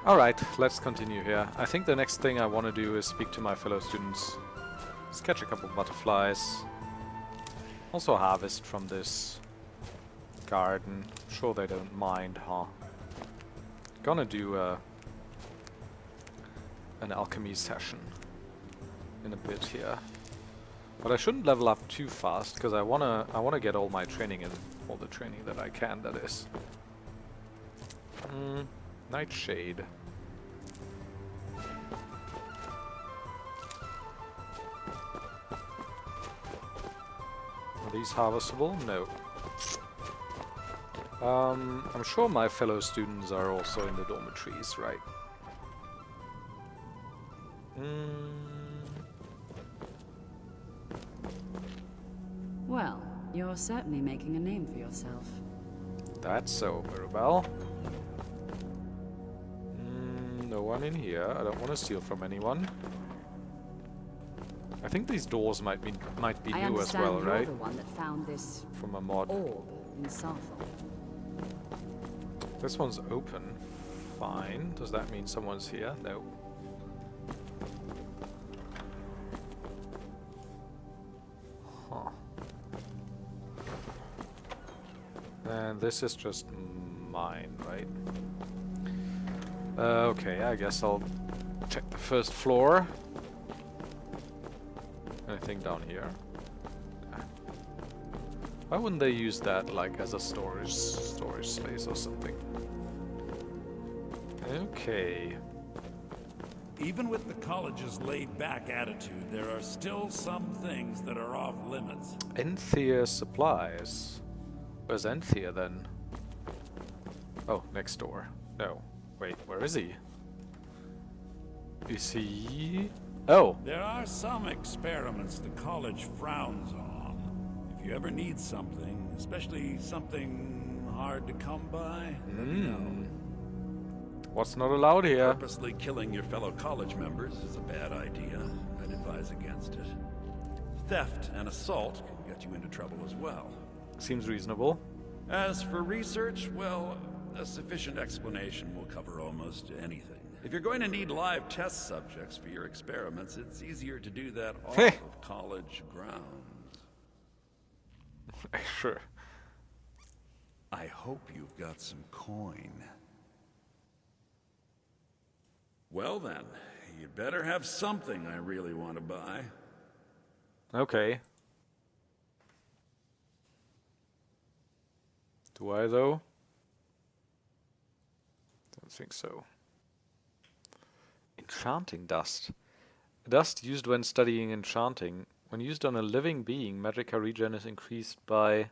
Alright, let's continue here. I think the next thing I want to do is speak to my fellow students. Sketch a couple butterflies. Also harvest from this garden. I'm sure they don't mind, huh? Gonna do an alchemy session in a bit here. But I shouldn't level up too fast, because I wanna get all my training in. All the training that I can, that is. Nightshade. Are these harvestable? No. I'm sure my fellow students are also in the dormitories, right? Well, you're certainly making a name for yourself. That's so, Mirabelle. No one in here. I don't want to steal from anyone. I think these doors might be new as well, right? You're the one that found this from a mod. orb in Sarthal. This one's open. Fine. Does that mean someone's here? No. Huh. And this is just mine, right? Okay, I guess I'll check the first floor. Anything down here? Why wouldn't they use that like as a storage space or something? Okay. Even with the college's laid-back attitude, there are still some things that are off limits. Enthea supplies. Where's Enthea then? Oh, next door. No. Wait, where is he? Is he... Oh! There are some experiments the college frowns on. If you ever need something, especially something hard to come by, let me know. What's not allowed here? Purposely killing your fellow college members is a bad idea. I'd advise against it. Theft and assault can get you into trouble as well. Seems reasonable. As for research, well, a sufficient explanation will cover almost anything. If you're going to need live test subjects for your experiments, it's easier to do that off of college grounds. Sure. I hope you've got some coin. Well then, you'd better have something I really want to buy. Okay. Do I though? Don't think so. Enchanting dust. Dust used when studying enchanting. When used on a living being, magicka regen is increased by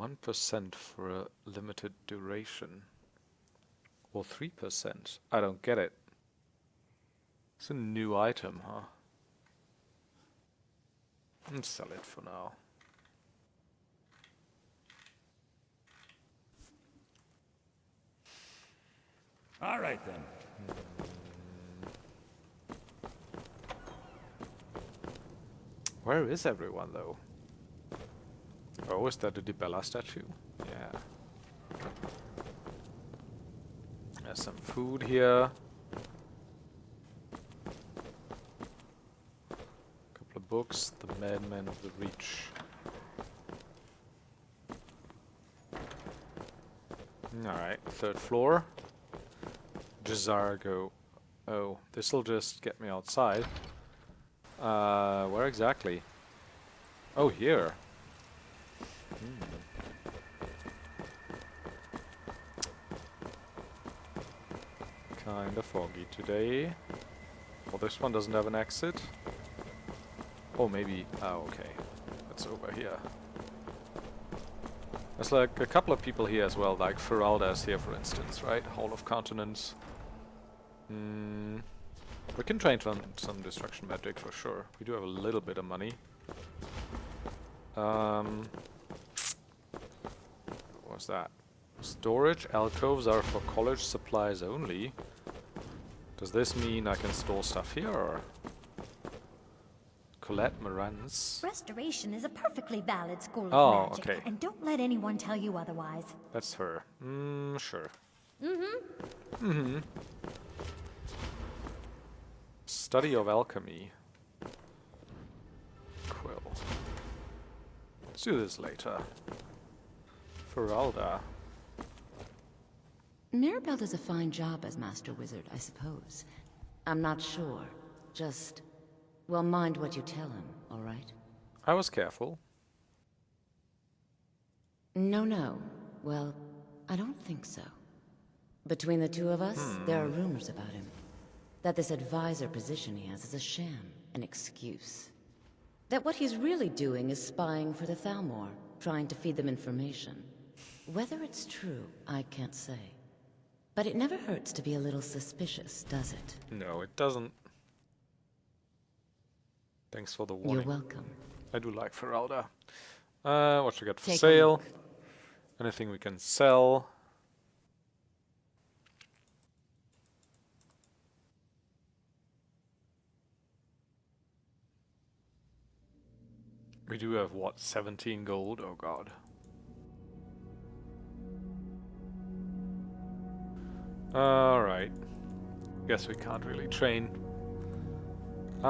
1% for a limited duration. Or 3%. I don't get it. It's a new item, huh? Let's sell it for now. All right then. Where is everyone though? Oh, is that the Dibella statue? Yeah. There's some food here. Couple of books. The Madman of the Reach. Alright, third floor. Jazargo. Oh, this'll just get me outside. Where exactly? Oh, here. Kinda foggy today. Well, this one doesn't have an exit. Oh, maybe. Oh, okay. That's over here. There's like a couple of people here as well, like Feralda is here, for instance, right? Hall of Continents. We can train some destruction magic for sure. We do have a little bit of money. What's that? Storage alcoves are for college supplies only. Does this mean I can store stuff here, or? Colette Morantz. Restoration is a perfectly valid school of magic, okay. and don't let anyone tell you otherwise. That's her. Sure. Study of alchemy. Quill. Let's do this later. Feralda. Mirabelle does a fine job as Master Wizard, I suppose. I'm not sure. Just, well, mind what you tell him, all right? I was careful. No. Well, I don't think so. Between the two of us, there are rumors about him. That this advisor position he has is a sham, an excuse. That what he's really doing is spying for the Thalmor, trying to feed them information. Whether it's true, I can't say. But it never hurts to be a little suspicious, does it? No, it doesn't. Thanks for the warning. You're welcome. I do like Feralda. What you got for Take a sale? look. Anything we can sell? We do have, what, 17 gold? Oh god. Alright. Guess we can't really train. Who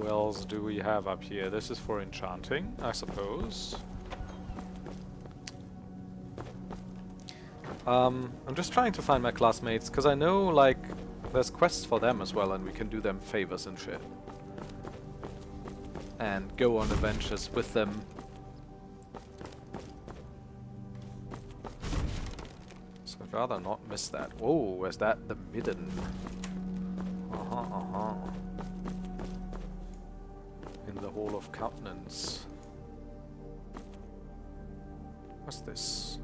else do we have up here? This is for enchanting, I suppose. I'm just trying to find my classmates, because I know, like, there's quests for them as well, and we can do them favors and shit. And go on adventures with them. So I'd rather not miss that. Whoa, is that the midden? In the Hall of Countenance. What's this?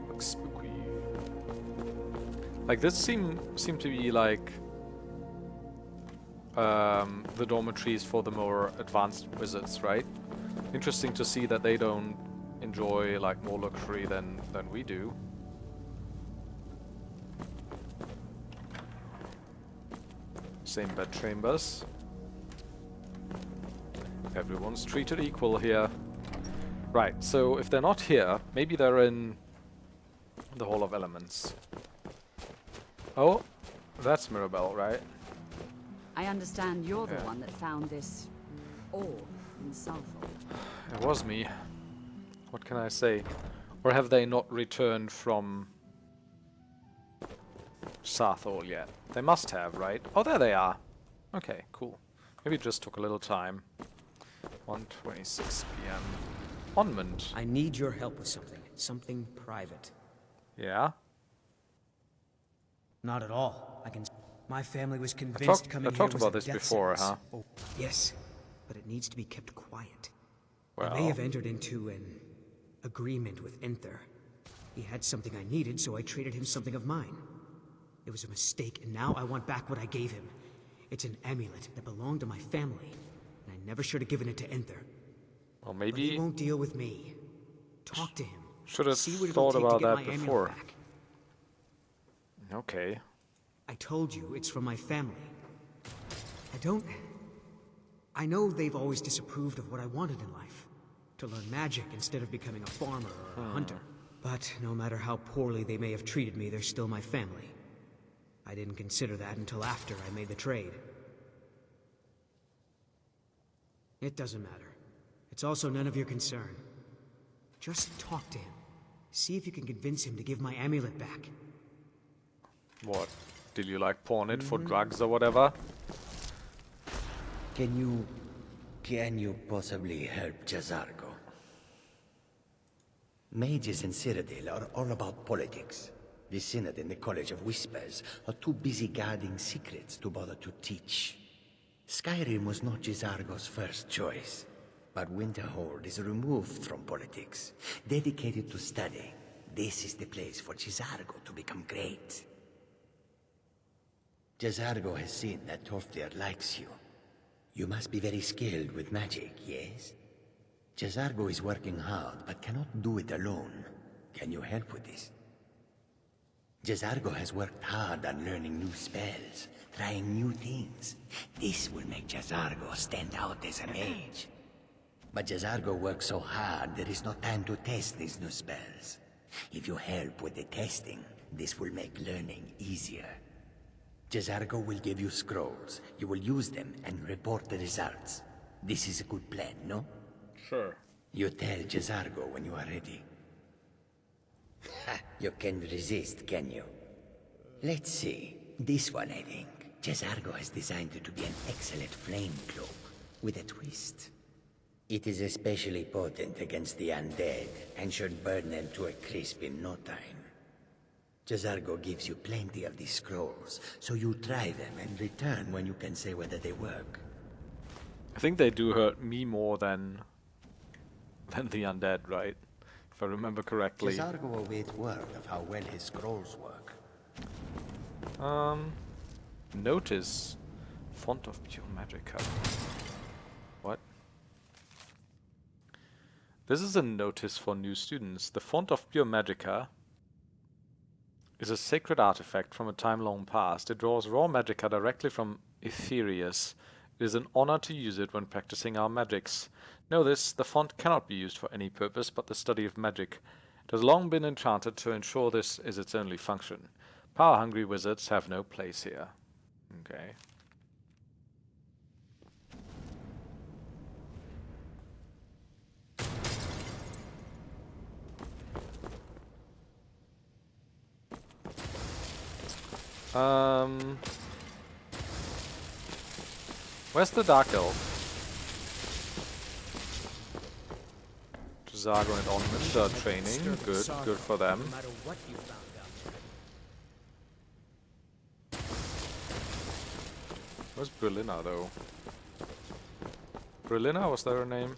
Looks spooky. Like, this seem to be like the dormitories for the more advanced wizards, right? Interesting to see that they don't enjoy like more luxury than we do. Same bed chambers. Everyone's treated equal here. Right, so if they're not here, maybe they're in the Hall of Elements. Oh, that's Mirabelle, right? I understand you're the Yeah. one that found this orb in Southall. It was me. What can I say? Or have they not returned from Sarthol yet? They must have, right? Oh, there they are. Okay, cool. Maybe it just took a little time. 1:26 p.m. Onmund. I need your help with something. Something private. Yeah? Not at all. My family was convinced coming I here talked was about a this death before, sentence. huh? Oh, yes, but it needs to be kept quiet. Well, I may have entered into an agreement with Enther. He had something I needed, so I traded him something of mine. It was a mistake, and now I want back what I gave him. It's an amulet that belonged to my family, and I never should have given it to Enther. well, But he maybe won't deal with me. Talk to him. should have See what it'll thought take to about get that my amulet before. back. Okay. I told you, it's from my family. I know they've always disapproved of what I wanted in life. To learn magic instead of becoming a farmer or a hunter. But no matter how poorly they may have treated me, they're still my family. I didn't consider that until after I made the trade. It doesn't matter. It's also none of your concern. Just talk to him. See if you can convince him to give my amulet back. What? Did you like pawn it for drugs or whatever? Can you possibly help Jazargo? Mages in Citadel are all about politics. The Synod and the College of Whispers are too busy guarding secrets to bother to teach. Skyrim was not Jazargo's first choice, but Winterhold is removed from politics, dedicated to study. This is the place for Jazargo to become great. Jazargo has seen that Toftir likes you. You must be very skilled with magic, yes? Jazargo is working hard, but cannot do it alone. Can you help with this? Jazargo has worked hard on learning new spells, trying new things. This will make Jazargo stand out as a mage. But Jazargo works so hard, there is no time to test these new spells. If you help with the testing, this will make learning easier. Jazargo will give you scrolls. You will use them and report the results. This is a good plan, no? Sure. You tell Jazargo when you are ready. Ha! You can't resist, can you? Let's see. This one, I think. Jazargo has designed it to be an excellent flame cloak, with a twist. It is especially potent against the undead, and should burn them to a crisp in no time. Jazargo gives you plenty of these scrolls, so you try them and return when you can say whether they work. I think they do hurt me more than the undead, right? If I remember correctly. Jazargo awaits word of how well his scrolls work. Notice. Font of Pure Magica. What? This is a notice for new students. The Font of Pure Magica is a sacred artifact from a time long past. It draws raw magica directly from Aetherius. It is an honor to use it when practicing our magics. Know this, the font cannot be used for any purpose but the study of magic. It has long been enchanted to ensure this is its only function. Power-hungry wizards have no place here. Okay. Where's the Dark Elf? Jazargo and Ornament are training. Good for them. No matter what you found out. Where's Berlina though? Berlina, was that her name?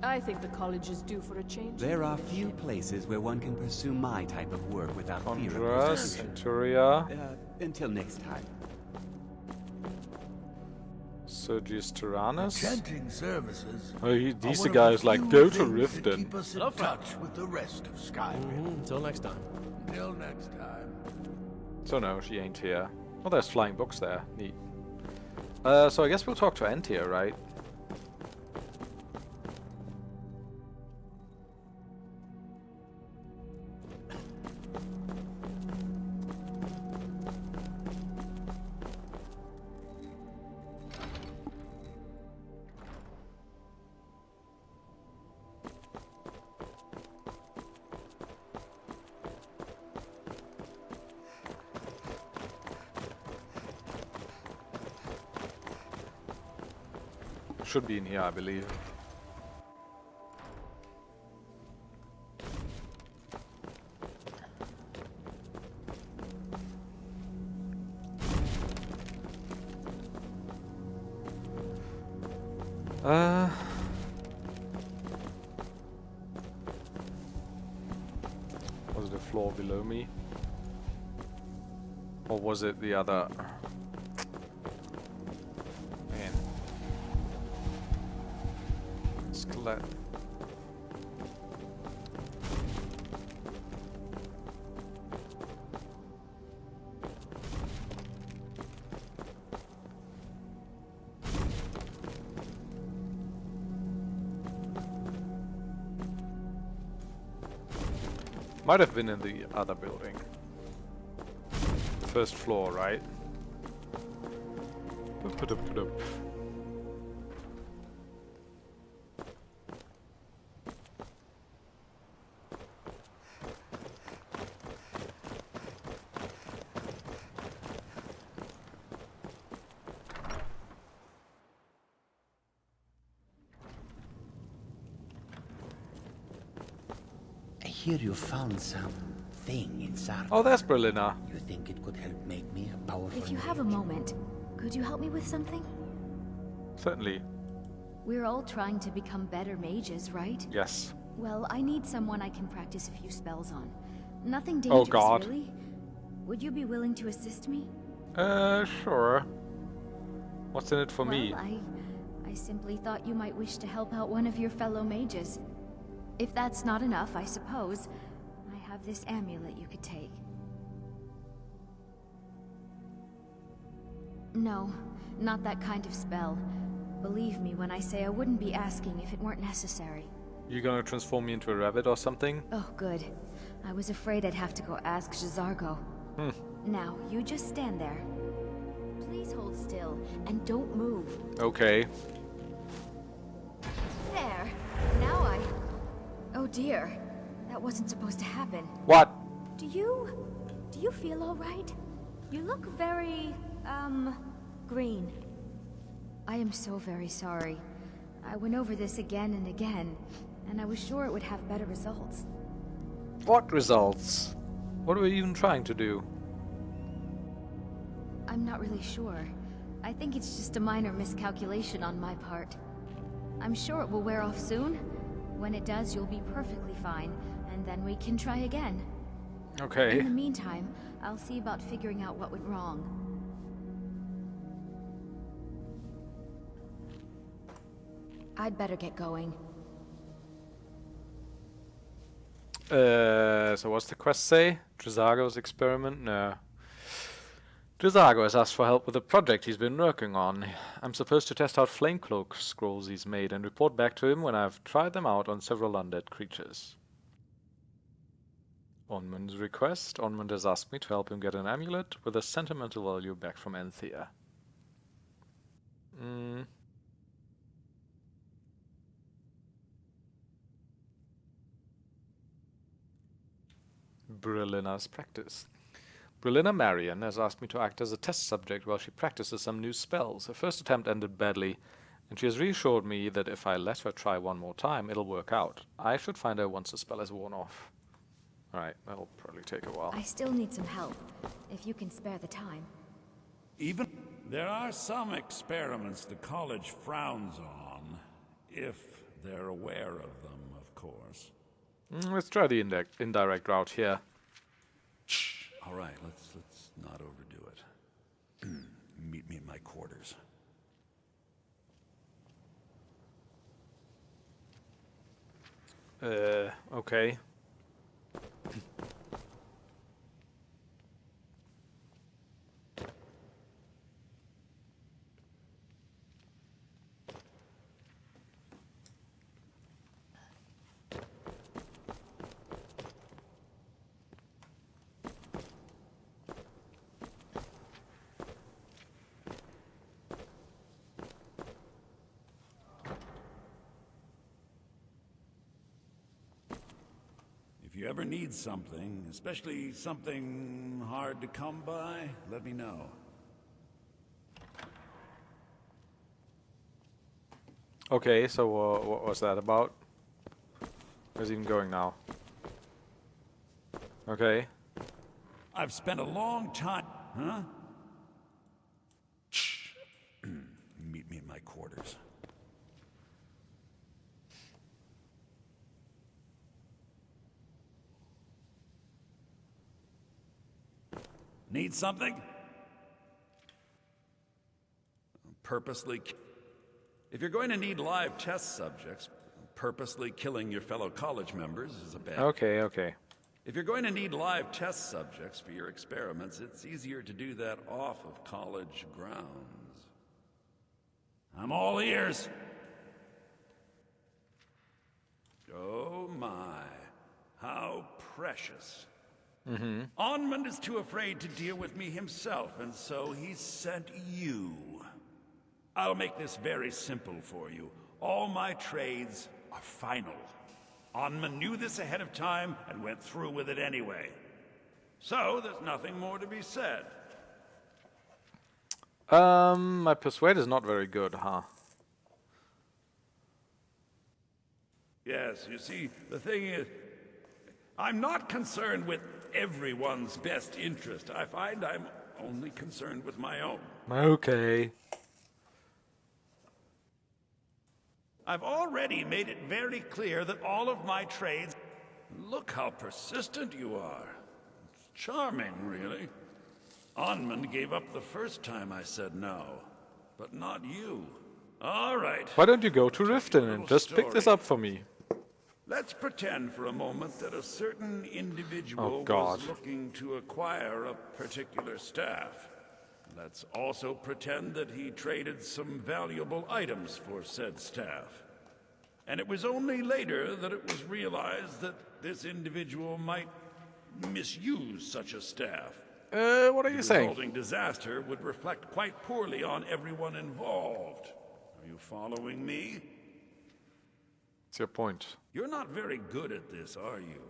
I think the college is due for a change. There are few places where one can pursue my type of work without fear of Andras, persecution. Centuria, Until next time. Sergius Tyrannus. Chanting services. Oh, these are the one of guys the like few go to things that Riften. keep us in touch with the rest of Skyrim. Until next time. Until next time. So no, she ain't here. Oh, there's flying books there. Neat. So I guess we'll talk to Antia, right? Should be in here, I believe. Was it the floor below me? Or was it the other? Man. Skeleton. Might have been in the other building. First floor, right? I hear you found something in Sark. Oh, there's Berlina. You think it could help make me a powerful If you have a mage? moment, could you help me with something? Certainly. We're all trying to become better mages, right? Yes. Well, I need someone I can practice a few spells on. Nothing Oh, dangerous, God. really. Would you be willing to assist me? Sure. What's in it for Well, me? I simply thought you might wish to help out one of your fellow mages. If that's not enough, I suppose, I have this amulet you could take. No, not that kind of spell. Believe me when I say I wouldn't be asking if it weren't necessary. You gonna transform me into a rabbit or something? Oh, good. I was afraid I'd have to go ask J'zargo. Now, you just stand there. Please hold still, and don't move. Okay. There. Now Oh dear. That wasn't supposed to happen. What? Do you feel all right? You look very, green. I am so very sorry. I went over this again and again, and I was sure it would have better results. What results? What are we even trying to do? I'm not really sure. I think it's just a minor miscalculation on my part. I'm sure it will wear off soon. When it does, you'll be perfectly fine, and then we can try again. Okay. In the meantime, I'll see about figuring out what went wrong. I'd better get going. So what's the quest say? J'zargo's experiment? No. J'zargo has asked for help with a project he's been working on. I'm supposed to test out flamecloak scrolls he's made and report back to him when I've tried them out on several undead creatures. Onmund's request. Onmund has asked me to help him get an amulet with a sentimental value back from Anthea. Brillina's practice. Brillina Marion has asked me to act as a test subject while she practices some new spells. Her first attempt ended badly, and she has reassured me that if I let her try one more time, it'll work out. I should find her once the spell is worn off. Alright, that'll probably take a while. I still need some help, if you can spare the time. There are some experiments the college frowns on, if they're aware of them, of course. Let's try the indirect route here. All right, let's not overdo it. Meet me in my quarters. Okay. If you ever need something, especially something hard to come by, let me know. Okay, so what was that about? Where's he even going now? Okay. I've spent a long time... Huh? Meet me in my quarters. Need something? Purposely... If you're going to need live test subjects, purposely killing your fellow college members is a bad... Okay. If you're going to need live test subjects for your experiments, it's easier to do that off of college grounds. I'm all ears. Oh my, how precious. Onmund is too afraid to deal with me himself, and so he sent you. I'll make this very simple for you. All my trades are final. Onmund knew this ahead of time and went through with it anyway. So, there's nothing more to be said. My persuade is not very good, huh? Yes, you see, the thing is, I'm not concerned with everyone's best interest. I find I'm only concerned with my own. Okay. I've already made it very clear that all of my trades... Look how persistent you are. It's charming, really. Onmund gave up the first time I said no, but not you. All right. Why don't you go to Riften and just pick this up for me? Let's pretend for a moment that a certain individual God. was looking to acquire a particular staff. Let's also pretend that he traded some valuable items for said staff. And it was only later that it was realized that this individual might misuse such a staff. What are you saying? The resulting disaster would reflect quite poorly on everyone involved. Are you following me? What's your point? You're not very good at this, are you?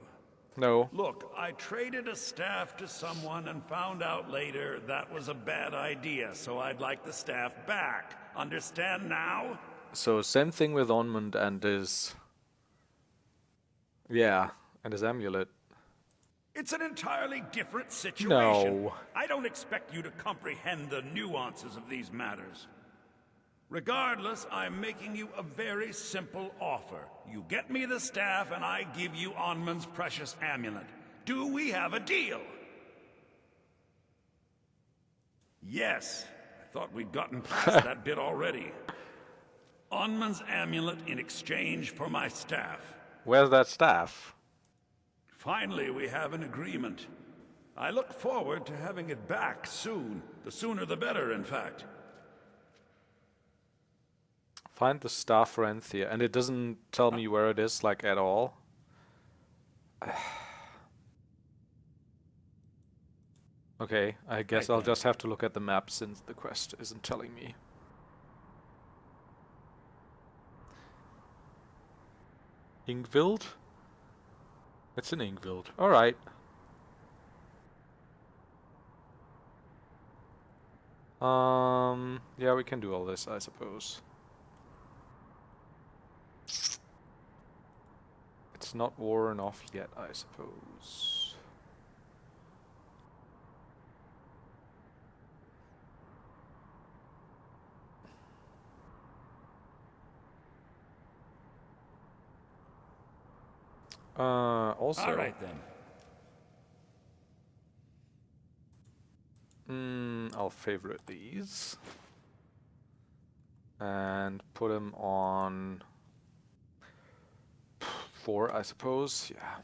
No. Look, I traded a staff to someone and found out later that was a bad idea, so I'd like the staff back. Understand now? So same thing with Onmund and his... Yeah, and his amulet. It's an entirely different situation. No. I don't expect you to comprehend the nuances of these matters. Regardless, I'm making you a very simple offer. You get me the staff and I give you Onmund's precious amulet. Do we have a deal? Yes. I thought we'd gotten past that bit already. Onmund's amulet in exchange for my staff. Where's that staff? Finally, we have an agreement. I look forward to having it back soon. The sooner the better, in fact. Find the staff for Anthea. And it doesn't tell me where it is, like, at all. Okay, I guess I'll just have to look at the map since the quest isn't telling me. Ingvild? It's in Ingvild. Alright. Yeah, we can do all this, I suppose. It's not worn off yet, I suppose. Also... All right, then. I'll favorite these. And put them on 4, I suppose. Yeah.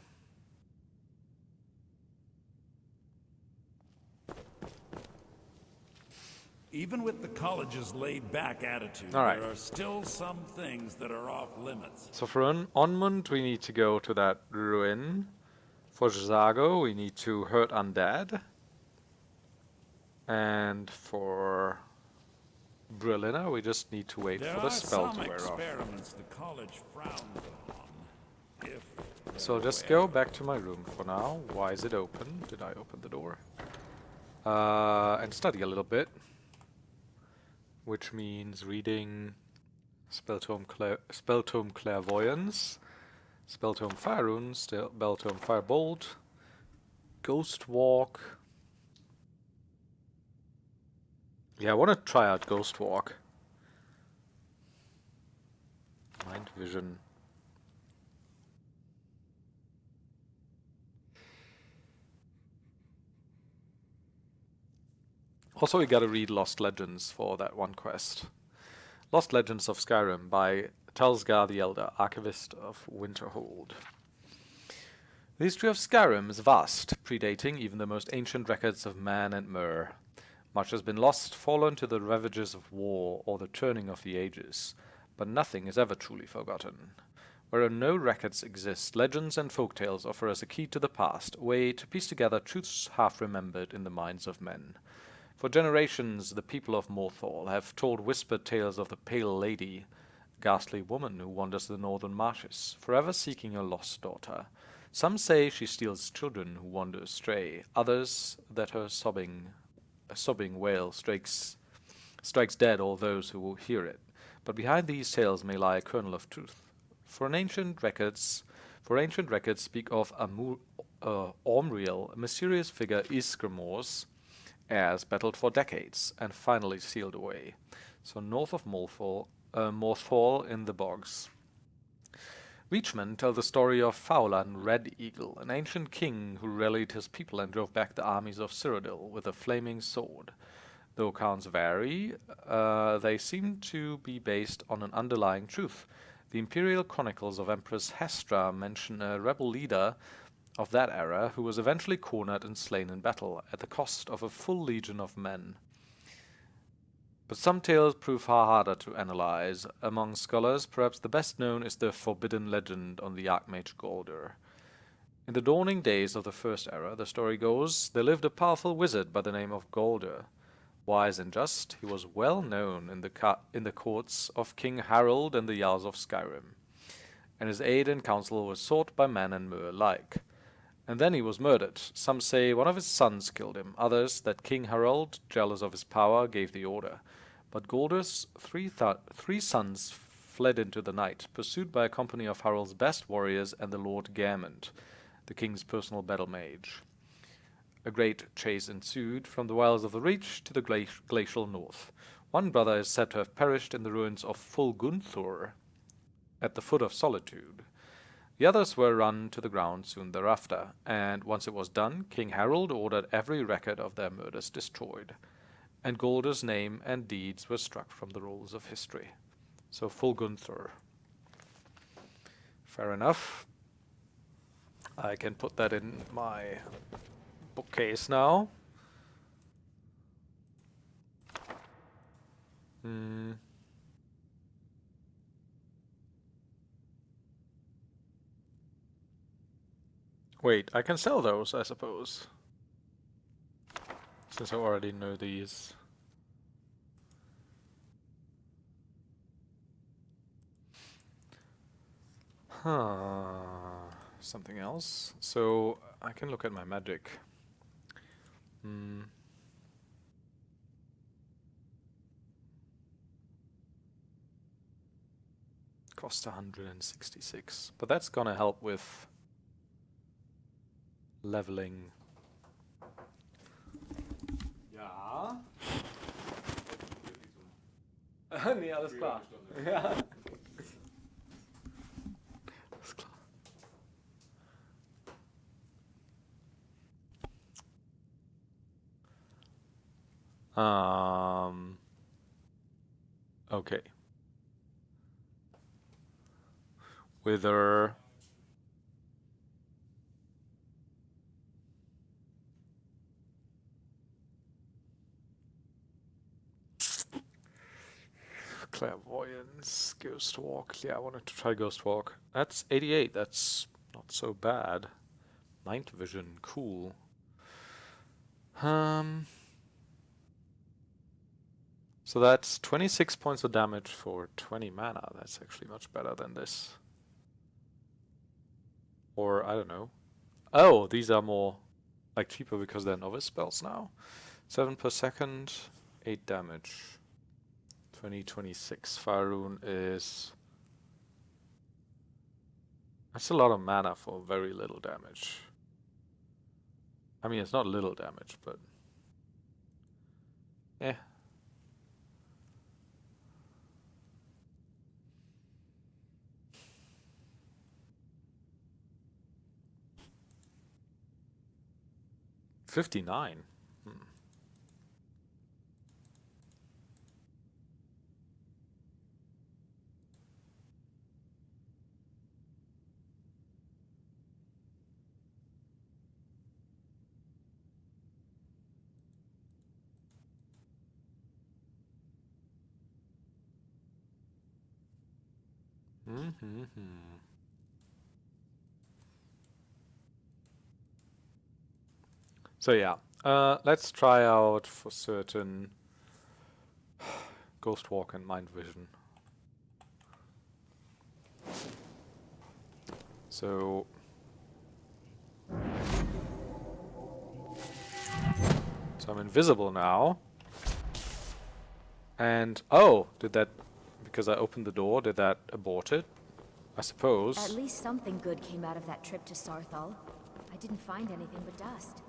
Even with the college's laid-back attitude, All right. there are still some things that are off limits. So for Onmund, we need to go to that ruin. For Zago, we need to hurt undead. And for Brillina, we just need to wait for the spell to wear off. The college frowns on. So just go back to my room for now. Why is it open? Did I open the door? And study a little bit. Which means reading Spelltome Clairvoyance, Spelltome Fire Runes, Spelltome Firebolt, Ghost Walk. Yeah, I want to try out Ghost Walk. Mind Vision. Also, we gotta read Lost Legends for that one quest. Lost Legends of Skyrim by Telsgar the Elder, Archivist of Winterhold. The history of Skyrim is vast, predating even the most ancient records of man and Myr. Much has been lost, fallen to the ravages of war or the turning of the ages, but nothing is ever truly forgotten. Where no records exist, legends and folktales offer us a key to the past, a way to piece together truths half remembered in the minds of men. For generations, the people of Morthal have told whispered tales of the Pale Lady, a ghastly woman who wanders the northern marshes, forever seeking her lost daughter. Some say she steals children who wander astray, others that her sobbing wail strikes dead all those who will hear it. But behind these tales may lie a kernel of truth. For ancient records speak of Omriel, a mysterious figure Ysgramor's heirs battled for decades and finally sealed away. So north of Morthal, Morthal in the bogs. Reachmen tell the story of Faulan Red Eagle, an ancient king who rallied his people and drove back the armies of Cyrodiil with a flaming sword. Though accounts vary, they seem to be based on an underlying truth. The imperial chronicles of Empress Hestra mention a rebel leader of that era who was eventually cornered and slain in battle, at the cost of a full legion of men. But some tales prove far harder to analyze. Among scholars, perhaps the best known is the forbidden legend on the Archmage Golder. In the dawning days of the First Era, the story goes, there lived a powerful wizard by the name of Golder. Wise and just, he was well known in the courts of King Harold and the Jarls of Skyrim, and his aid and counsel was sought by man and mer alike. And then he was murdered. Some say one of his sons killed him, others that King Harold, jealous of his power, gave the order. But Golder's three sons fled into the night, pursued by a company of Harold's best warriors and the Lord Garmund, the king's personal battle mage. A great chase ensued, from the wilds of the Reach to the glacial north. One brother is said to have perished in the ruins of Folgunthur, at the foot of Solitude. The others were run to the ground soon thereafter, and once it was done, King Harold ordered every record of their murders destroyed, and Golder's name and deeds were struck from the rolls of history. So Folgunthur. Fair enough. I can put that in my bookcase now. Wait, I can sell those, I suppose. Since I already know these. Something else. So I can look at my magic. Cost 166. But that's gonna help with leveling. Ja. Nee, alles klar. Ja. Alles klar. Okay. Wither. Clairvoyance, Ghost Walk. Yeah, I wanted to try Ghost Walk. That's 88. That's not so bad. Night Vision, cool. So that's 26 points of damage for 20 mana. That's actually much better than this. Or, I don't know. Oh, these are more, like, cheaper because they're novice spells now. 7 per second, 8 damage. 2026. Fire Rune is... That's a lot of mana for very little damage. I mean, it's not little damage, but... Eh. $59. So yeah, let's try out for certain Ghost Walk and Mind Vision. So I'm invisible now. And oh, did that, because I opened the door, did that abort it? I suppose. At least something good came out of that trip to Sarthal. I didn't find anything but dust.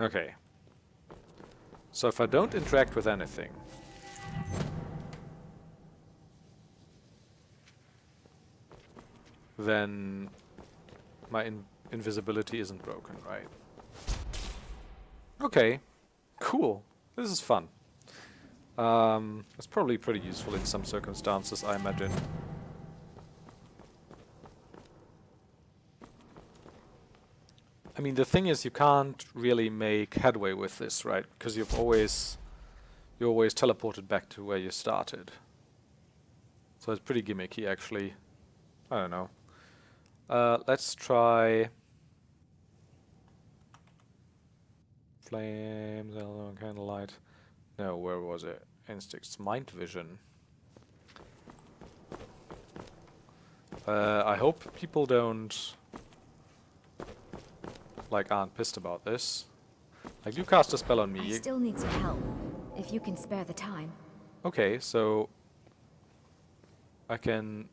Okay. So if I don't interact with anything, then my invisibility isn't broken, right? Okay, cool. This is fun. It's probably pretty useful in some circumstances, I imagine. I mean, the thing is, you can't really make headway with this, right? Because you're always teleported back to where you started. So it's pretty gimmicky, actually. I don't know. Let's try flames, candlelight. No, where was it? Instincts, mind vision. I hope people don't aren't pissed about this. Like, you cast a spell on me. I still need some help, if you can spare the time. Okay, so I can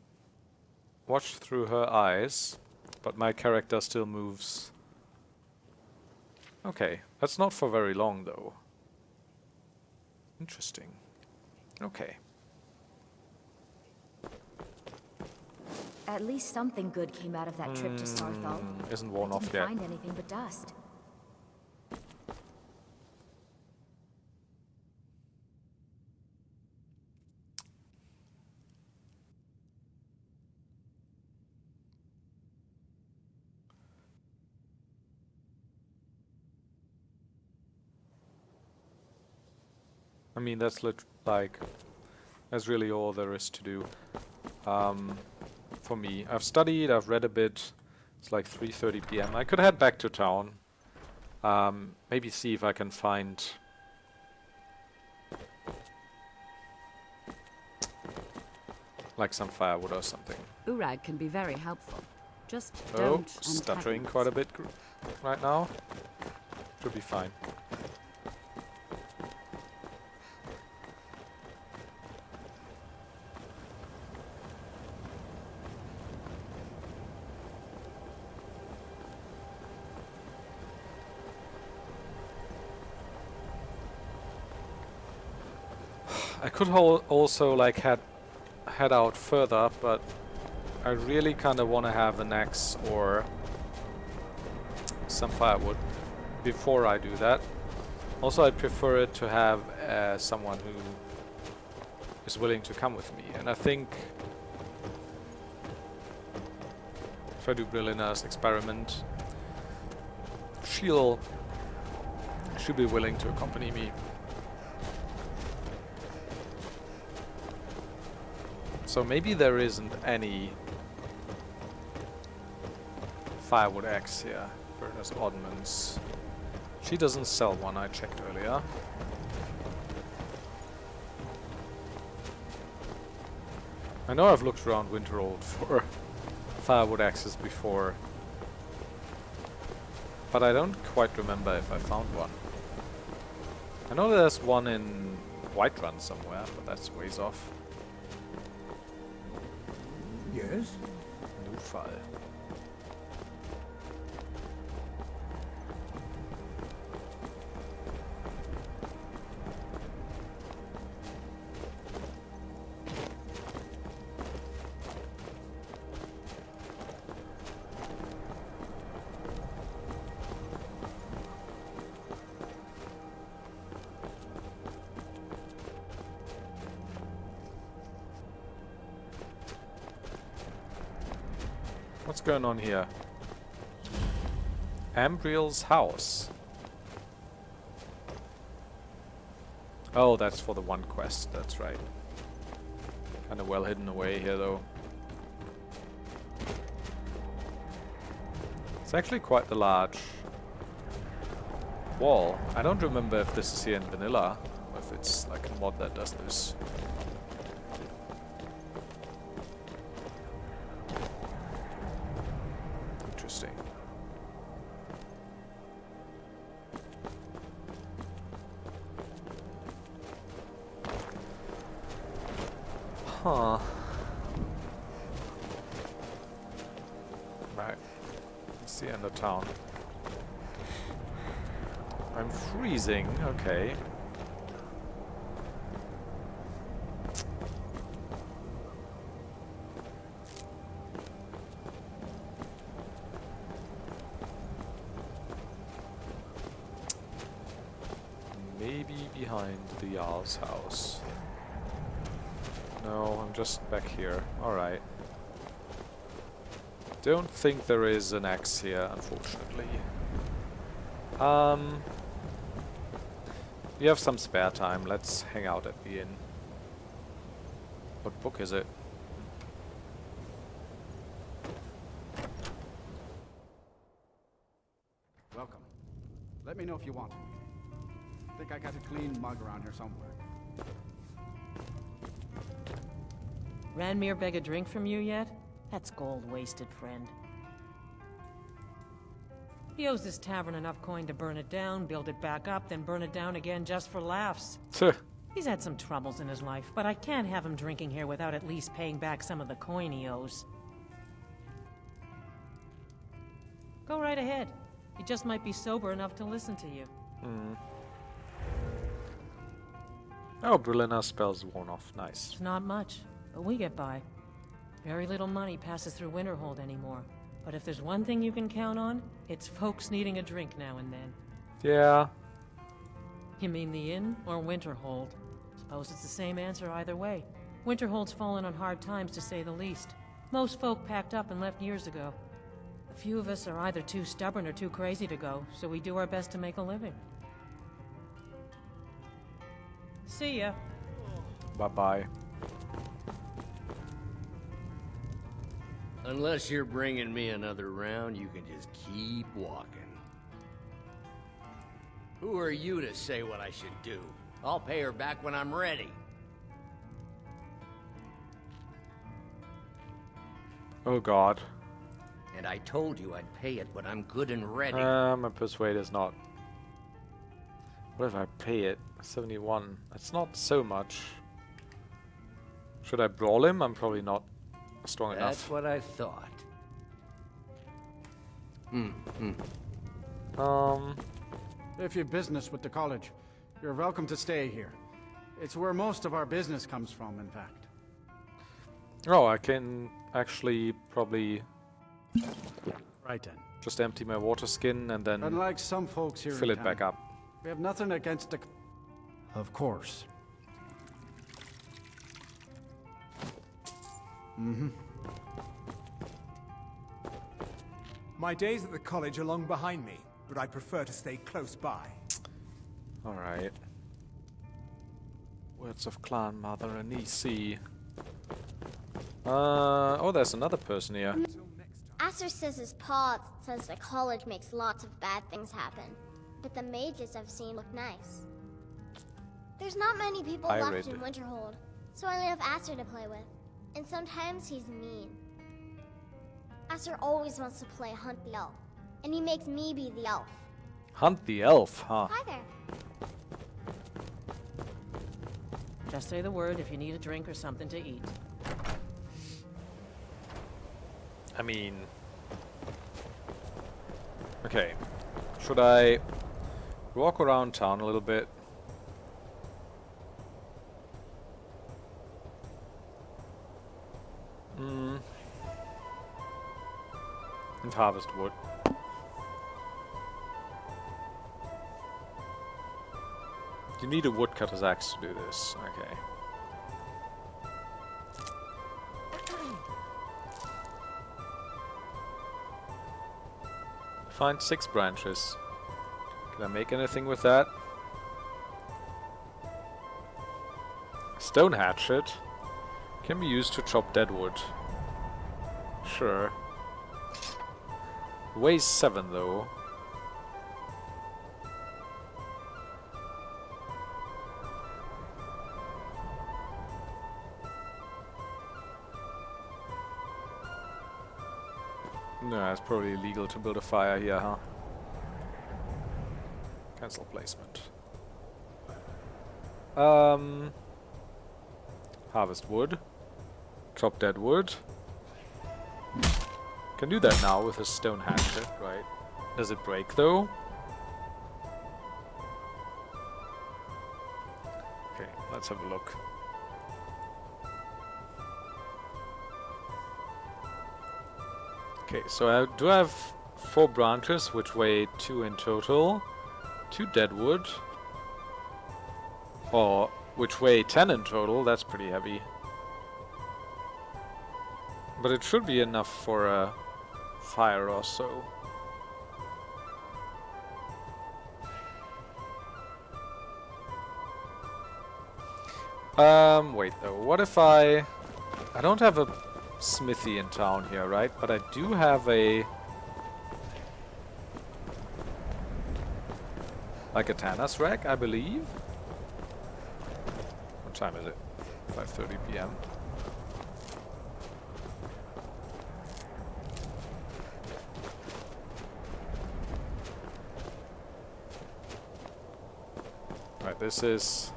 watch through her eyes, but my character still moves. Okay, that's not for very long though. Interesting. Okay. At least something good came out of that trip to Starthal. Isn't worn I off didn't yet. find anything but dust. I mean, that's that's really all there is to do. For me, I've studied, I've read a bit. It's like 3:30 p.m. I could head back to town. Maybe see if I can find some firewood or something. Urag can be very helpful. Just Oh, don't stuttering antagonize. quite a bit right now. Should be fine. I could also head out further, but I really kind of want to have an axe or some firewood before I do that. Also, I'd prefer it to have someone who is willing to come with me, and I think if I do Brillina's experiment, she'll be willing to accompany me. So maybe there isn't any firewood axe here. Burner's Oddments. She doesn't sell one, I checked earlier. I know I've looked around Winterold for firewood axes before, but I don't quite remember if I found one. I know there's one in Whiterun somewhere, but that's ways off. Yes? New file. What's going on here? Ambriel's house. Oh, that's for the one quest, that's right. Kinda well hidden away here though. It's actually quite the large wall. I don't remember if this is here in vanilla, or if it's like a mod that does this. Interesting. Huh. Right. It's the end of town. I'm freezing, okay. behind the Jarl's house. No, I'm just back here. Alright. Don't think there is an axe here, unfortunately. You have some spare time. Let's hang out at the inn. What book is it? Welcome. Let me know if you want. Think I got a clean mug around here somewhere. Ranmir beg a drink from you yet? That's gold wasted, friend. He owes this tavern enough coin to burn it down, build it back up, then burn it down again just for laughs. He's had some troubles in his life, but I can't have him drinking here without at least paying back some of the coin he owes. Go right ahead. He just might be sober enough to listen to you. Oh, Berliner spell's worn off. Nice. It's not much, but we get by. Very little money passes through Winterhold anymore. But if there's one thing you can count on, it's folks needing a drink now and then. Yeah. You mean the inn or Winterhold? Suppose it's the same answer either way. Winterhold's fallen on hard times, to say the least. Most folk packed up and left years ago. A few of us are either too stubborn or too crazy to go, so we do our best to make a living. See ya. Bye-bye. Unless you're bringing me another round, you can just keep walking. Who are you to say what I should do? I'll pay her back when I'm ready. Oh god. And I told you I'd pay it when I'm good and ready. My persuade is not. What if I pay it? 71. That's not so much. Should I brawl him? I'm probably not strong enough. That's what I thought. If you've business with the college, you're welcome to stay here. It's where most of our business comes from, in fact. Oh, I can actually probably Right then. just empty my water skin and then Unlike some folks here fill in it back town, up. we have nothing against the... Of course. My days at the college are long behind me, but I prefer to stay close by. Alright. Words of Clan Mother and EC. Oh, there's another person here. Aster says his pa says the college makes lots of bad things happen, but the mages I've seen look nice. There's not many people left in Winterhold, so I only have Aster to play with, and sometimes he's mean. Aster always wants to play Hunt the Elf, and he makes me be the elf. Hunt the elf, huh? Hi there. Just say the word if you need a drink or something to eat. I mean... Okay. Should I walk around town a little bit? And harvest wood. You need a woodcutter's axe to do this. Okay. Find 6 branches. Can I make anything with that? Stone hatchet can be used to chop dead wood. Sure. Weighs 7 though. No, it's probably illegal to build a fire here, huh? Cancel placement. Harvest wood. Chop dead wood. Can do that now with a stone hatchet, right? Does it break though? Okay, let's have a look. Okay, so I do have 4 branches, which weigh 2 in total. 2 dead wood. Or which way? 10 in total, that's pretty heavy. But it should be enough for a fire or so. Wait though, what if I don't have a smithy in town here, right? But I do have a... like a Tanner's rack, I believe? What time is it? 5:30 p.m. Right, this is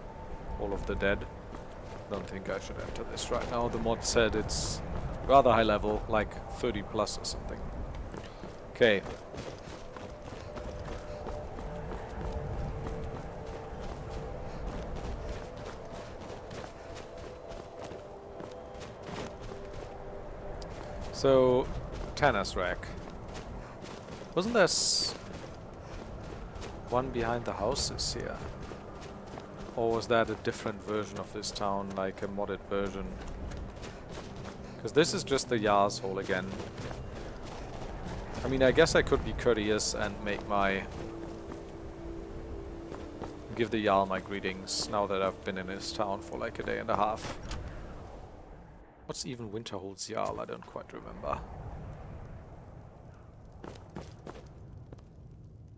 All of the Dead. Don't think I should enter this right now. The mod said it's rather high level, like 30 plus or something. Okay. So, Tanner's rack. Wasn't there one behind the houses here? Or was that a different version of this town, like a modded version? Because this is just the Jarl's hole again. I mean, I guess I could be courteous and make my... give the Jarl my greetings, now that I've been in his town for like a day and a half. What's even Winterhold's Jarl? I don't quite remember.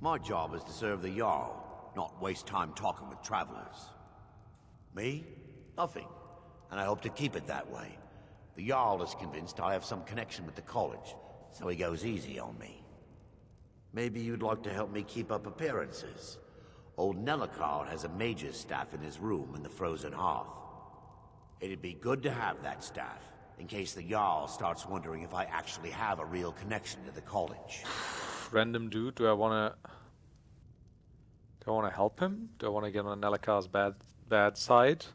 My job is to serve the Jarl, not waste time talking with travelers. Me? Nothing. And I hope to keep it that way. The Jarl is convinced I have some connection with the college, so he goes easy on me. Maybe you'd like to help me keep up appearances. Old Nellikar has a mage's staff in his room in the frozen hearth. It'd be good to have that staff, in case the Jarl starts wondering if I actually have a real connection to the college. Random dude, do I wanna help him? Do I wanna get on Nellikar's bad side?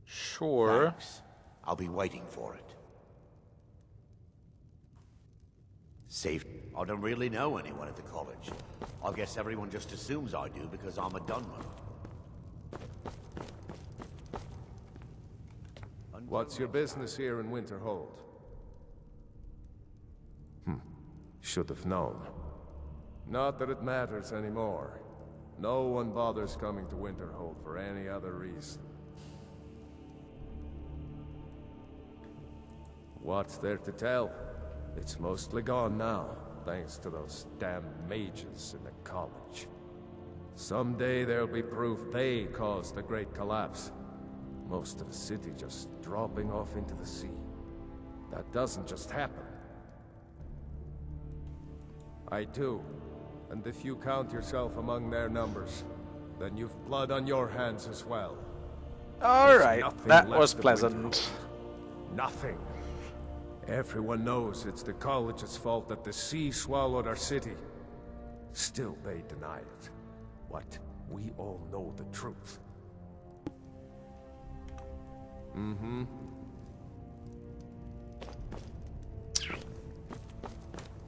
Sure. Thanks. I'll be waiting for it. Safe. I don't really know anyone at the college. I guess everyone just assumes I do because I'm a Dunmer. What's your business here in Winterhold? Should have known. Not that it matters anymore. No one bothers coming to Winterhold for any other reason. What's there to tell? It's mostly gone now, thanks to those damn mages in the college. Someday there'll be proof they caused the Great Collapse. Most of the city just dropping off into the sea. That doesn't just happen. I do. And if you count yourself among their numbers, then you've blood on your hands as well. Alright, that was pleasant. Nothing. Everyone knows it's the college's fault that the sea swallowed our city. Still, they deny it. But we all know the truth. I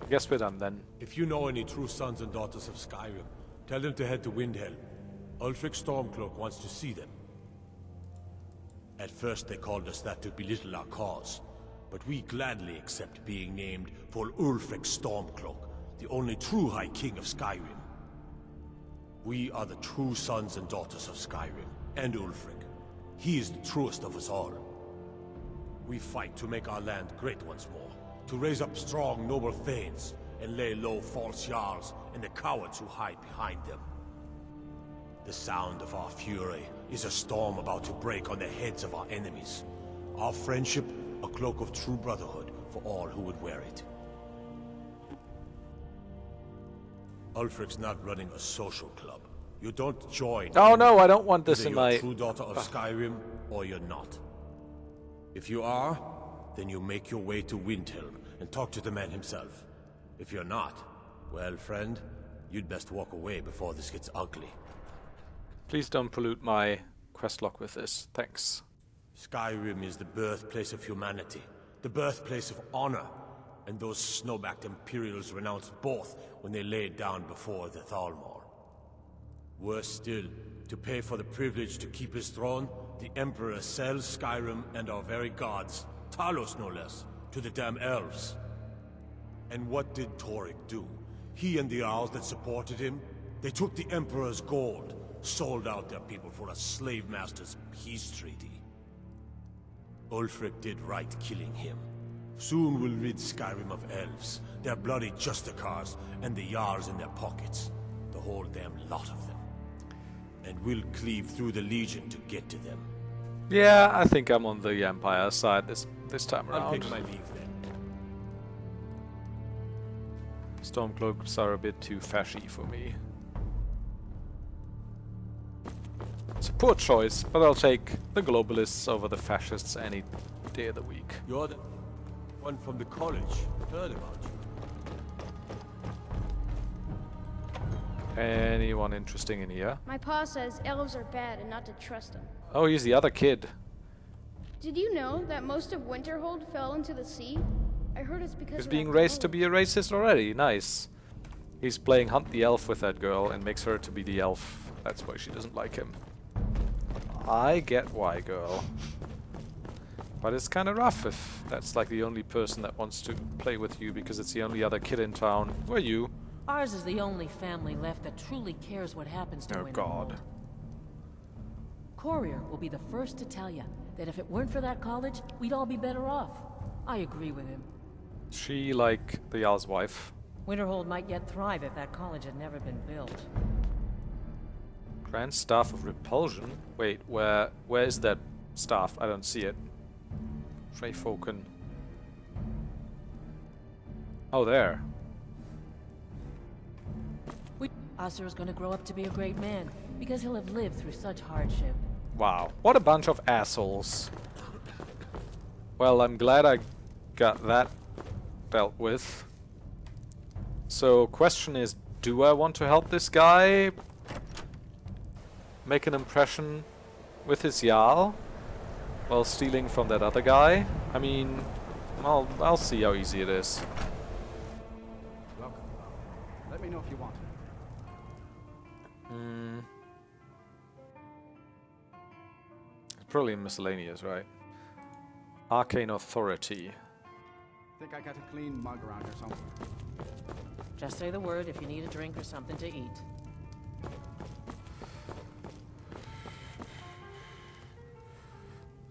guess we're done then. If you know any true sons and daughters of Skyrim, tell them to head to Windhelm. Ulfric Stormcloak wants to see them. At first they called us that to belittle our cause, but we gladly accept being named for Ulfric Stormcloak, the only true High King of Skyrim. We are the true sons and daughters of Skyrim, and Ulfric. He is the truest of us all. We fight to make our land great once more, to raise up strong, noble thanes, and lay low false jarls and the cowards who hide behind them. The sound of our fury is a storm about to break on the heads of our enemies. Our friendship, a cloak of true brotherhood for all who would wear it. Ulfric's not running a social club. You don't join. Oh no, I don't want this Either in you're my... a true daughter of Skyrim, or you're not. If you are, then you make your way to Windhelm and talk to the man himself. If you're not, well, friend, you'd best walk away before this gets ugly. Please don't pollute my quest log with this. Thanks. Skyrim is the birthplace of humanity, the birthplace of honor. and those snow-backed Imperials renounced both when they laid down before the Thalmor. Worse still, to pay for the privilege to keep his throne, the Emperor sells Skyrim and our very gods, Talos no less, to the damn elves. And what did Torek do? He and the Owls that supported him, they took the Emperor's gold, sold out their people for a slave master's peace treaty. Ulfric did right killing him. Soon we'll rid Skyrim of elves, their bloody Justicars, and the Jarls in their pockets. The whole damn lot of them. And we'll cleave through the Legion to get to them. Yeah, I think I'm on the Empire side this time I'll around. take my leave then. Stormcloaks are a bit too fashy for me. It's a poor choice, but I'll take the globalists over the fascists any day of the week. You're the one from the college. Heard about you. Anyone interesting in here? My pa says elves are bad and not to trust them. Oh, he's the other kid. Did you know that most of Winterhold fell into the sea? I heard it's because He's of being that raised to college. be a racist already. Nice. He's playing Hunt the Elf with that girl and makes her to be the elf. That's why she doesn't like him. I get why, girl. But it's kind of rough if that's like the only person that wants to play with you because it's the only other kid in town. Who are you? Ours is the only family left that truly cares what happens to Oh, Winterhold. God. Courier will be the first to tell you that if it weren't for that college, we'd all be better off. I agree with him. She like the Jarl's wife. Winterhold might yet thrive if that college had never been built. Grand Staff of Repulsion? Wait, where is that staff? I don't see it. Freyfolken. Oh, there. Asur is going to grow up to be a great man, because he'll have lived through such hardship. Wow, what a bunch of assholes. Well, I'm glad I got that dealt with. So, question is, do I want to help this guy make an impression with his Jarl while stealing from that other guy? I mean, I'll see how easy it is. Welcome. Let me know if you want. It's probably miscellaneous, right? Arcane Authority. Think I got a clean mug around here somewhere. Just say the word if you need a drink or something to eat.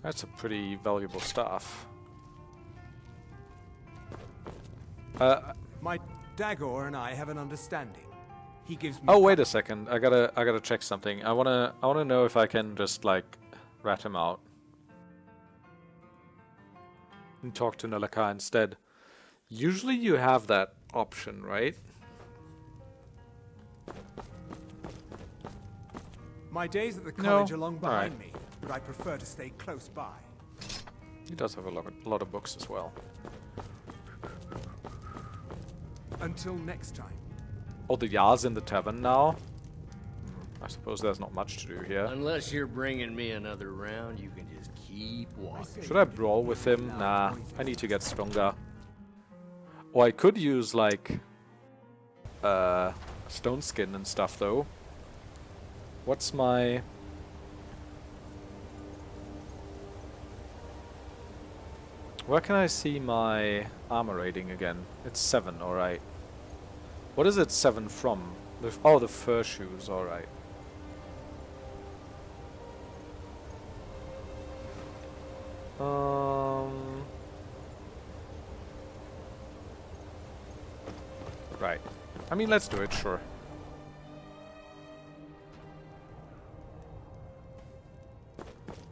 That's a pretty valuable staff. My Dagor and I have an understanding. He gives me. Oh, wait a second. I gotta check something. I wanna know if I can just like rat him out and talk to Nalaka instead. Usually you have that option, right? My days at the college No. are long All behind right. me, but I prefer to stay close by. He does have a lot of books as well. Until next time. Oh, the Jarl's in the tavern now? I suppose there's not much to do here. Unless you're bringing me another round, you can just keep walking. Should I brawl with him? Nah, I need to get stronger. Or I could use, like, stone skin and stuff, though. What's my... Where can I see my armor rating again? It's 7, alright. What is it 7 from? Oh, the fur shoes, alright. Right. I mean, let's do it, sure.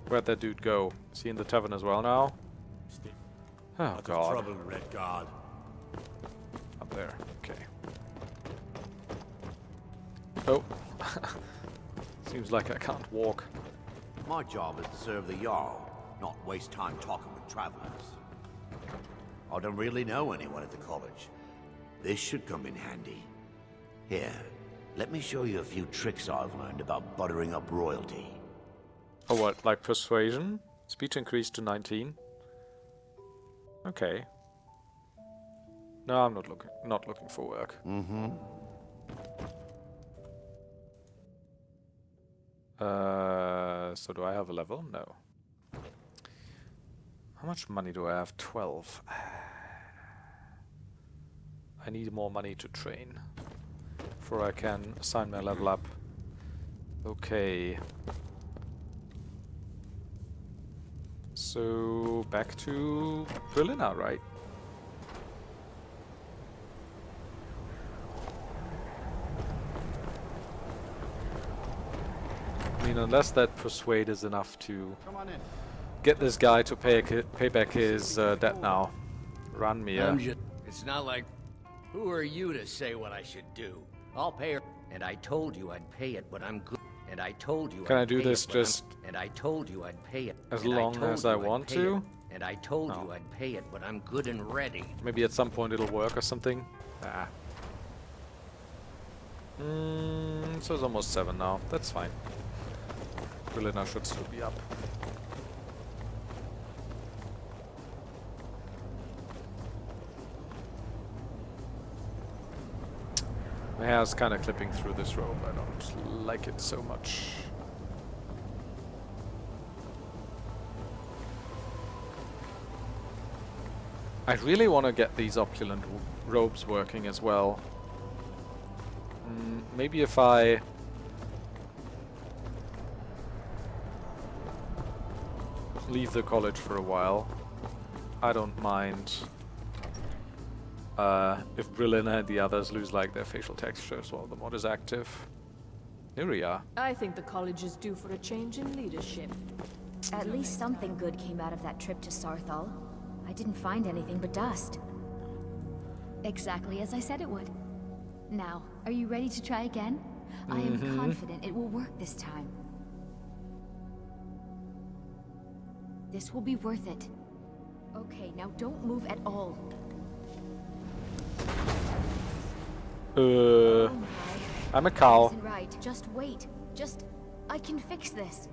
Where'd that dude go? Is he in the tavern as well now? Oh, Out of God. trouble, Red Guard. Up there. Okay. Oh. Seems like I can't walk. My job is to serve the Jarl, not waste time talking with travelers. I don't really know anyone at the college. This should come in handy. Here, let me show you a few tricks I've learned about buttering up royalty. Oh, what? Like persuasion? Speech increased to 19. Okay. No, I'm not looking for work. Mm-hmm. So do I have a level? No. How much money do I have? 12. I need more money to train before I can assign my level up. Okay. So back to Berliner, right? I mean, unless that persuade is enough to get this guy to pay back his debt now. Run me. It's not like... Who are you to say what I should do? I'll pay her. And I told you I'd pay it when I'm good. And I told you Can I do this just and I told you I'd pay it. as long as I want to? And I told you I'd pay it when I'm good and ready. Maybe at some point it'll work or something. So it's almost 7 now. That's fine. Berliner should still be up. My hair's kind of clipping through this robe. I don't like it so much. I really want to get these opulent robes working as well. Maybe if I... leave the college for a while, I don't mind if Berliner and the others lose like their facial textures while the mod is active. Here we are. I think the college is due for a change in leadership. At least something good came out of that trip to Sarthal. I didn't find anything but dust. Exactly as I said it would. Now, are you ready to try again? I am confident it will work this time. This will be worth it. Okay, now don't move at all. I'm a cow. Isn't right. Just wait. I can fix this.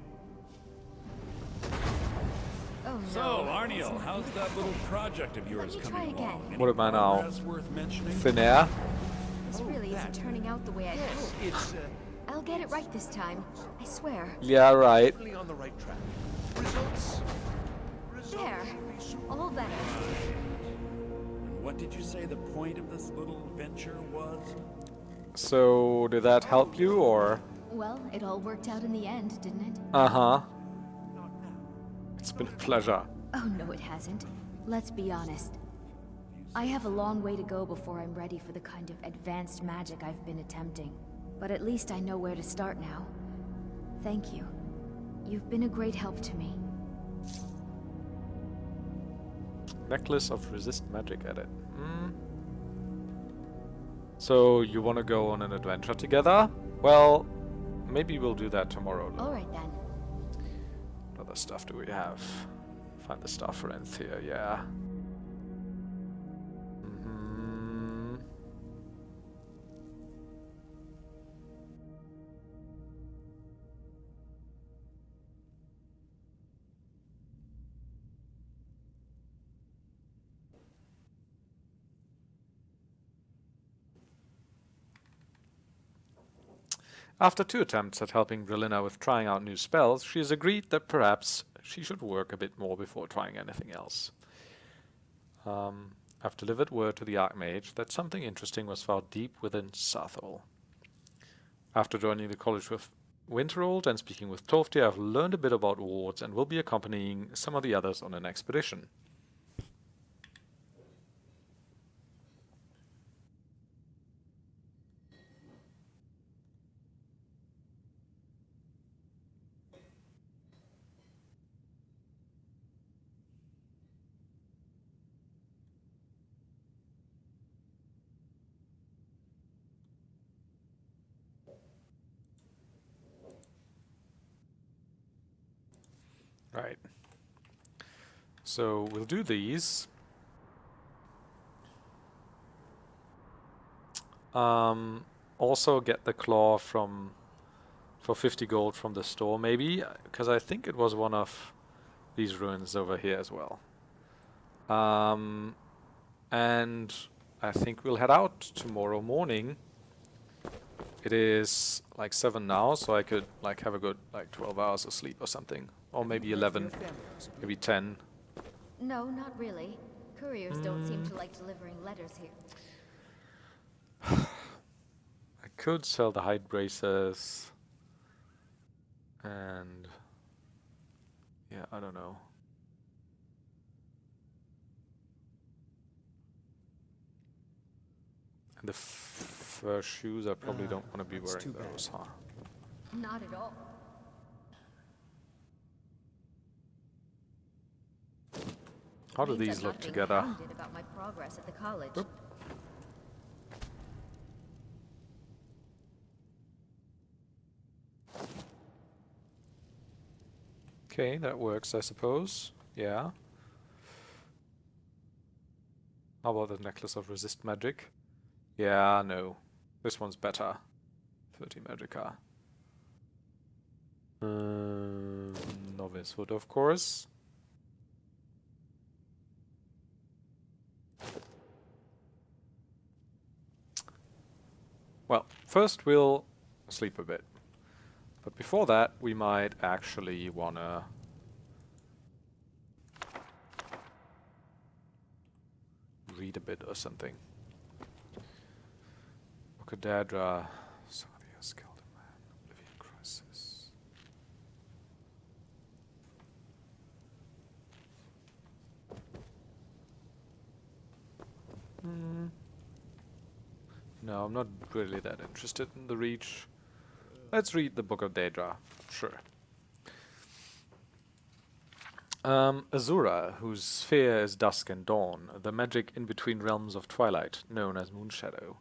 Oh no. So, Arniel, how's that little project of yours coming along? Any What am I now? progress worth mentioning? Thin air? This really isn't turning out the way I hoped. I'll get it right this time. I swear. Yeah, right. On the right track. Results. There. All better. And what did you say the point of this little venture was? So, did that help you, or? Well, it all worked out in the end, didn't it? Uh-huh. It's been a pleasure. Oh, no it hasn't. Let's be honest. I have a long way to go before I'm ready for the kind of advanced magic I've been attempting. But at least I know where to start now. Thank you. You've been a great help to me. Necklace of resist magic edit. So you want to go on an adventure together? Well, maybe we'll do that tomorrow. Alright then. What other stuff do we have? Find the stuff for Nth here, yeah. After 2 attempts at helping Berliner with trying out new spells, she has agreed that perhaps she should work a bit more before trying anything else. I've delivered word to the Archmage that something interesting was found deep within Sarthal. After joining the college with Winterold and speaking with Tofty, I've learned a bit about wards and will be accompanying some of the others on an expedition. Right. So we'll do these. Also get the claw for 50 gold from the store, maybe, because I think it was one of these ruins over here as well. And I think we'll head out tomorrow morning. It is like 7 now, so I could like have a good like 12 hours of sleep or something. Or maybe 11, maybe 10. No, not really. Couriers don't seem to like delivering letters here. I could sell the hide braces. And yeah, I don't know. And the fur shoes, I probably don't want to be wearing those, huh? Not at all. How do these look together? About my progress at the college. Oop. Okay, that works, I suppose. Yeah. How about the necklace of resist magic? Yeah, no. This one's better. 30 magica. Novice wood, of course. Well, first we'll sleep a bit. But before that, we might actually wanna read a bit or something. Okadadra, somebody has killed a man. Oblivion crisis. No, I'm not really that interested in the Reach. Let's read the Book of Daedra. Sure. Azura, whose sphere is dusk and dawn, the magic in between realms of twilight, known as Moonshadow,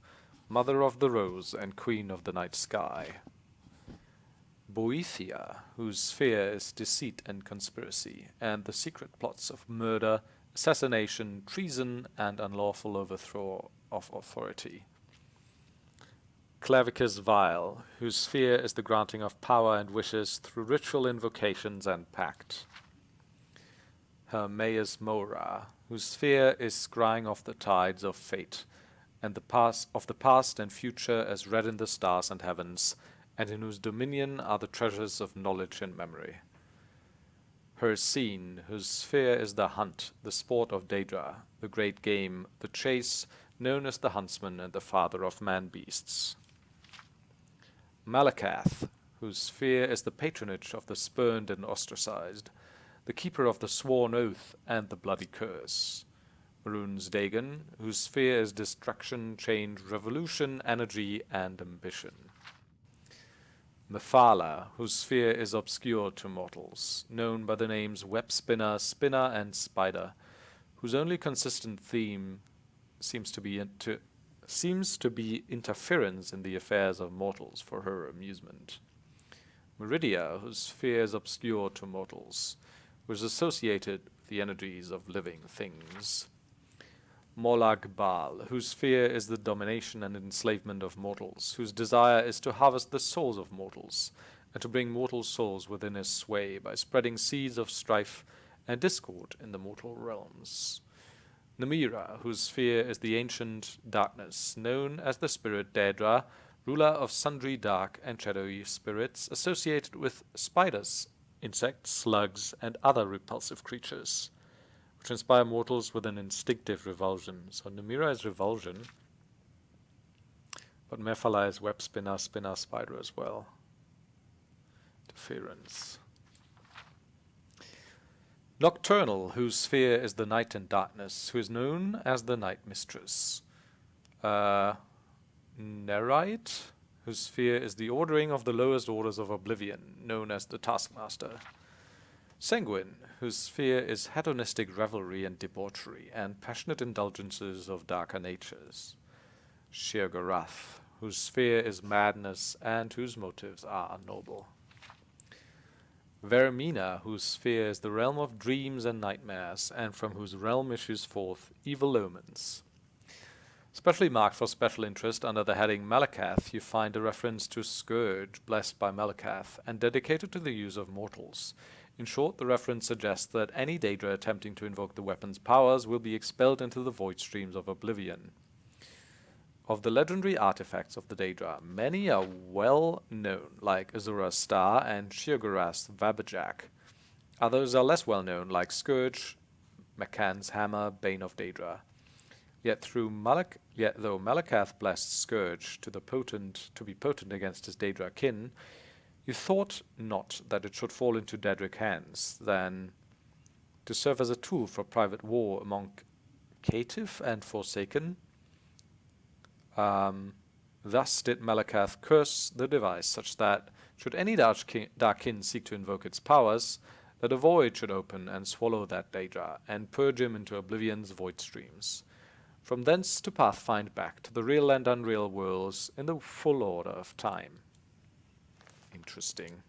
mother of the rose and queen of the night sky. Boethia, whose sphere is deceit and conspiracy, and the secret plots of murder, assassination, treason, and unlawful overthrow of authority. Clavicus Vile, whose sphere is the granting of power and wishes through ritual invocations and pact. Hermaeus Mora, whose sphere is scrying off the tides of fate, and the past and future as read in the stars and heavens, and in whose dominion are the treasures of knowledge and memory. Hircine, whose sphere is the hunt, the sport of Daedra, the great game, the chase, known as the huntsman and the father of man-beasts. Malakath, whose sphere is the patronage of the spurned and ostracized, the keeper of the sworn oath and the bloody curse. Runes Dagon, whose sphere is destruction, change, revolution, energy, and ambition. Mephala, whose sphere is obscure to mortals, known by the names web spinner, spinner, and spider, whose only consistent theme seems to be interference in the affairs of mortals for her amusement. Meridia, whose sphere is obscure to mortals, was associated with the energies of living things. Molag Bal, whose sphere is the domination and enslavement of mortals, whose desire is to harvest the souls of mortals, and to bring mortal souls within his sway by spreading seeds of strife and discord in the mortal realms. Namira, whose sphere is the ancient darkness, known as the spirit Daedra, ruler of sundry dark and shadowy spirits associated with spiders, insects, slugs, and other repulsive creatures, which inspire mortals with an instinctive revulsion. So Namira is revulsion, but Mephala is web spinner, spinner, spider as well. Interference. Nocturnal, whose sphere is the night and darkness, who is known as the Night Mistress. Nerite, whose sphere is the ordering of the lowest orders of oblivion, known as the Taskmaster. Sanguine, whose sphere is hedonistic revelry and debauchery, and passionate indulgences of darker natures. Sheergarath, whose sphere is madness, and whose motives are noble. Vermina, whose sphere is the realm of dreams and nightmares, and from whose realm issues forth evil omens. Specially marked for special interest under the heading Malakath, you find a reference to Scourge, blessed by Malakath, and dedicated to the use of mortals. In short, the reference suggests that any Daedra attempting to invoke the weapon's powers will be expelled into the void streams of oblivion. Of the legendary artifacts of the Daedra, many are well known, like Azura's Star and Sheogorath's Wabbajack. Others are less well known, like Scourge, McCann's Hammer, Bane of Daedra. Yet though Malakath blessed Scourge to be potent against his Daedra kin, you thought not that it should fall into Daedric hands, than to serve as a tool for private war among caitiff and Forsaken. Thus did Malakath curse the device, such that, should any dark kin seek to invoke its powers, that a void should open and swallow that Daedra, and purge him into oblivion's void streams. From thence to pathfind back to the real and unreal worlds in the full order of time. Interesting.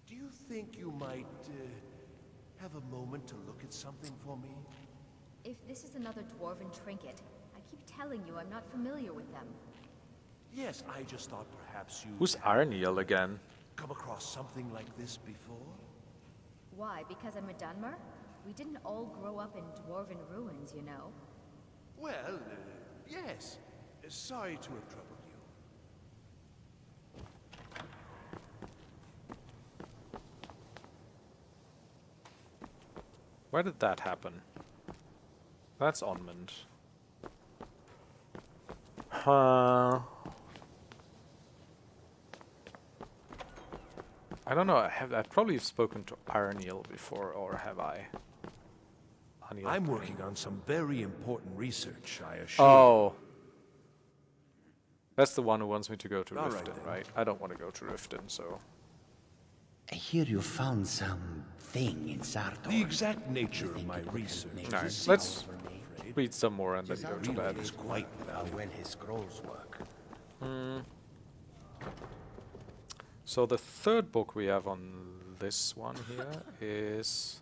Do you think you might have a moment to look at something for me? If this is another dwarven trinket, I keep telling you I'm not familiar with them. Yes, I just thought perhaps you... Who's Arniel again? Come across something like this before? Why? Because I'm a Dunmer? We didn't all grow up in dwarven ruins, you know. Well, yes. Sorry to have troubled you. Where did that happen? That's Onmund. I don't know. I've probably spoken to Arniel before, or have I? I'm working on some very important research, I assure you. Oh. That's the one who wants me to go to All Riften, right? I don't want to go to Riften, so... I hear you found some thing in Sartor. The exact nature of my research. Alright, let's read some more and then go to bed. Is quite how well his scrolls work. So the third book we have on this one here is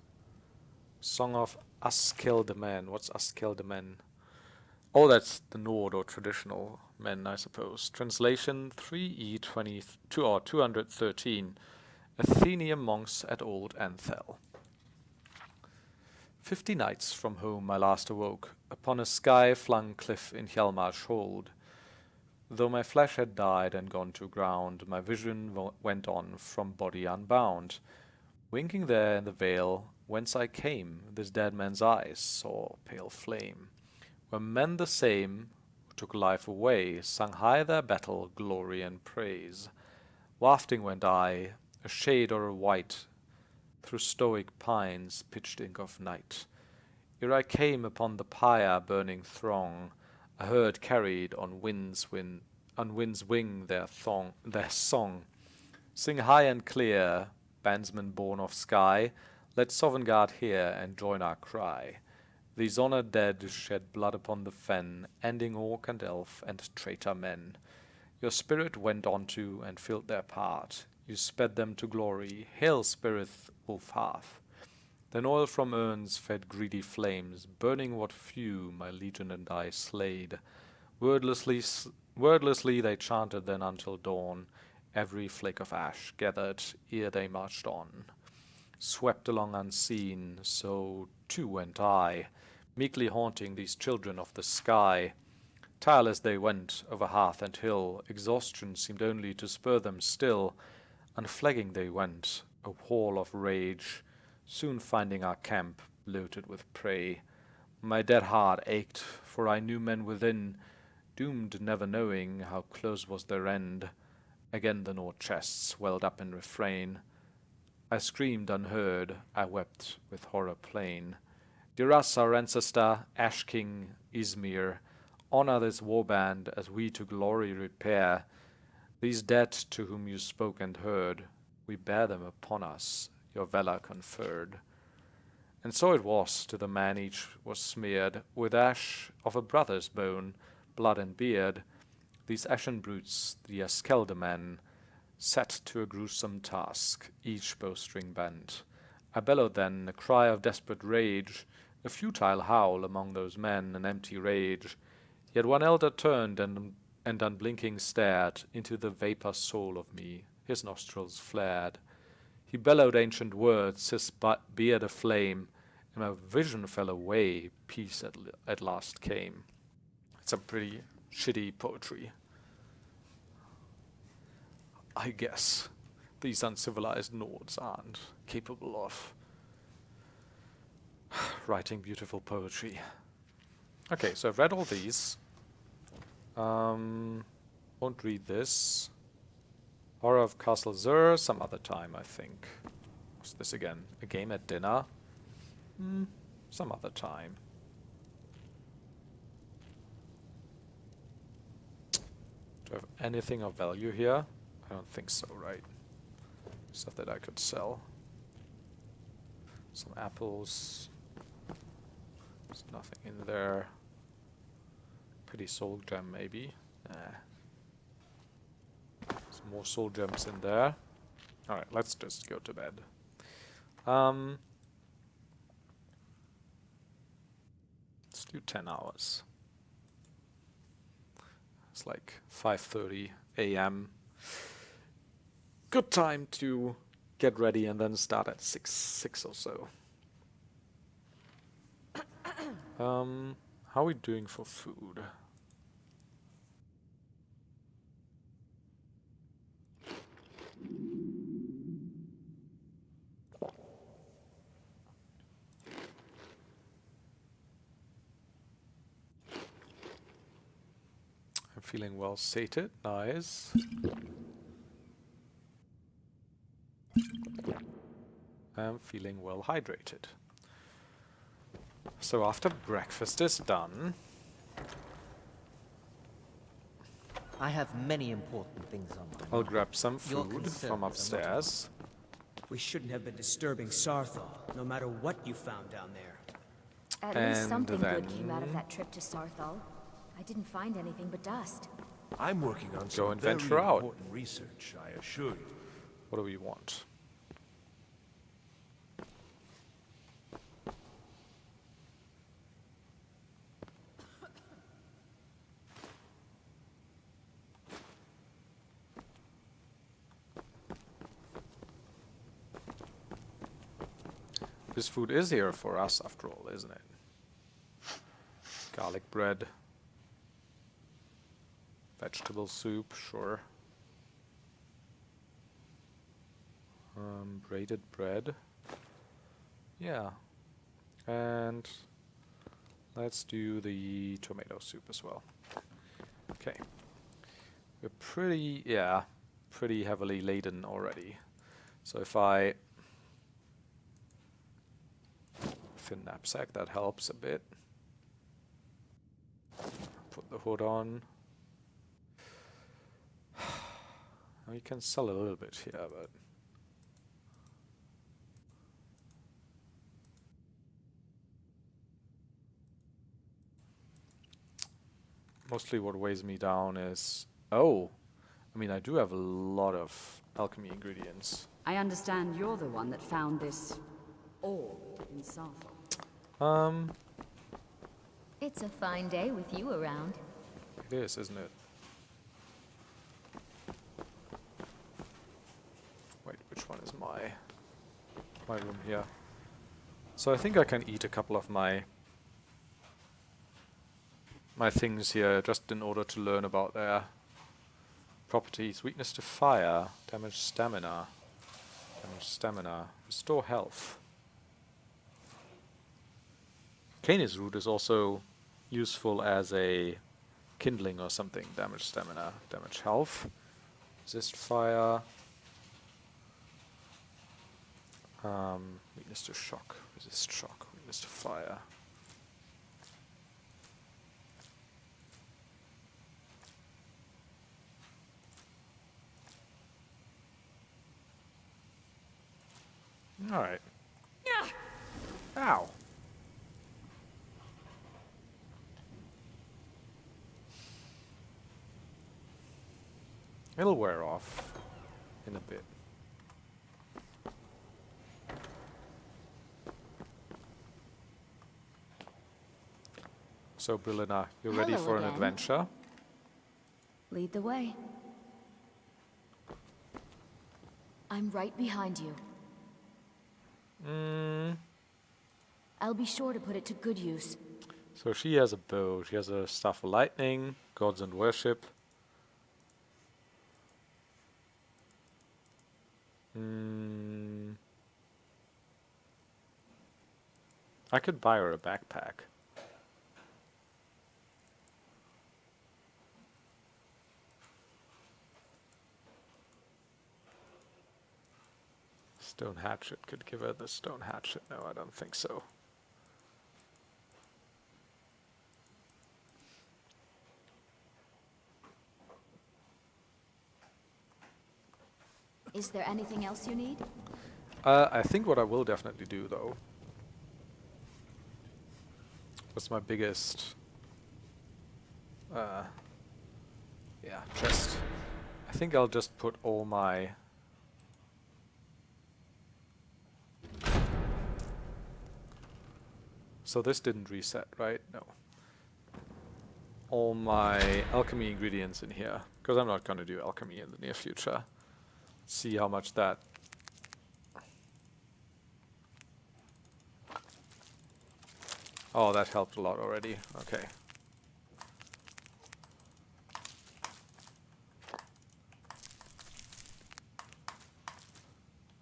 Song of Askel the Men. What's Askel the Men? Oh, that's the Nord or traditional men, I suppose. Translation 3E22 or 213. Athenian monks at Old Anthel. 50 nights from home I last awoke, upon a sky-flung cliff in Hjalmar's hold. Though my flesh had died and gone to ground, my vision went on from body unbound. Winking there in the vale, whence I came, this dead man's eyes saw pale flame. Where men the same, who took life away, sung high their battle, glory and praise. Wafting went I, a shade or a white, through stoic pines, pitched ink of night. Ere I came upon the pyre burning throng, a herd carried on wind's wing their song. Sing high and clear, bandsmen born of sky, let Sovngarde hear and join our cry. These honored dead shed blood upon the fen, ending orc and elf and traitor men. Your spirit went on to and filled their part. You sped them to glory. Hail, spirit Wolfhearth. Then oil from urns fed greedy flames, burning what few my legion and I slayed. Wordlessly they chanted then until dawn, every flake of ash gathered ere they marched on. Swept along unseen, so too went I, meekly haunting these children of the sky. Tireless they went over heath and hill, exhaustion seemed only to spur them still. Unflagging they went, a wall of rage, soon finding our camp bloated with prey. My dead heart ached, for I knew men within, doomed never knowing how close was their end. Again the gnawed chests welled up in refrain. I screamed unheard, I wept with horror plain. Dear us, our ancestor, Ash King Izmir, honor this warband as we to glory repair. These dead to whom you spoke and heard, we bear them upon us, your valor conferred. And so it was, to the man each was smeared with ash of a brother's bone, blood and beard. These ashen brutes, the Askeldamen, set to a gruesome task, each bowstring bent. I bellowed then, a cry of desperate rage, a futile howl among those men, an empty rage. Yet one elder turned and unblinking stared into the vapor soul of me. His nostrils flared. He bellowed ancient words, his beard aflame, and my vision fell away. Peace at last came. It's a pretty shitty poetry. I guess these uncivilized Nords aren't capable of writing beautiful poetry. Okay, so I've read all these. Won't read this. Horror of Castle Zur, some other time, I think. What's this again? A game at dinner? Some other time. Do I have anything of value here? I don't think so, right? Stuff that I could sell. Some apples. There's nothing in there. Pretty soul gem, maybe. Some more soul gems in there. Alright, let's just go to bed. Let's do 10 hours. It's like 5:30 a.m. Good time to get ready and then start at 6 or so. How are we doing for food? I'm feeling well sated. Nice. I'm feeling well hydrated. So after breakfast is done, I have many important things on my mind. I'll grab some food from upstairs. We shouldn't have been disturbing Sarthal, no matter what you found down there. At least something good came out of that trip to Sarthal. I didn't find anything but dust. I'm working on Go some and very venture out. important research, I assure you. What do we want? This food is here for us, after all, isn't it? Garlic bread. Vegetable soup, sure. Braided bread. Yeah. And let's do the tomato soup as well. Okay. We're pretty heavily laden already. So if I thin knapsack, that helps a bit. Put the hood on. We can sell a little bit here, but mostly what weighs me down is... Oh! I mean, I do have a lot of alchemy ingredients. I understand you're the one that found this orb in Sarthal. It's a fine day with you around. It is, isn't it? Wait, which one is my room here? So I think I can eat a couple of my things here just in order to learn about their properties. Weakness to fire, damage stamina, restore health. Canis root is also useful as a kindling or something. Damage stamina, damage health, resist fire, weakness to shock, resist shock, weakness to fire. Alright. Ow. It'll wear off in a bit. So, Brilina, you ready Hello for an again. adventure? Lead the way. I'm right behind you. I'll be sure to put it to good use. So she has a bow. She has a staff of lightning, gods and worship. I could buy her a backpack. Stone hatchet. Could give her the stone hatchet. No, I don't think so. Is there anything else you need? I think what I will definitely do, though, what's my biggest chest. I think I'll just put all my so this didn't reset, right? No. All my alchemy ingredients in here, because I'm not going to do alchemy in the near future. See how much that oh, that helped a lot already. Okay.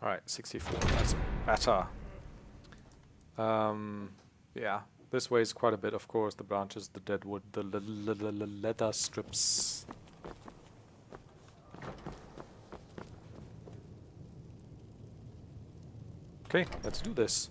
Alright, 64. That's better. Yeah, this weighs quite a bit, of course. The branches, the dead wood, the leather strips. Okay, let's do this.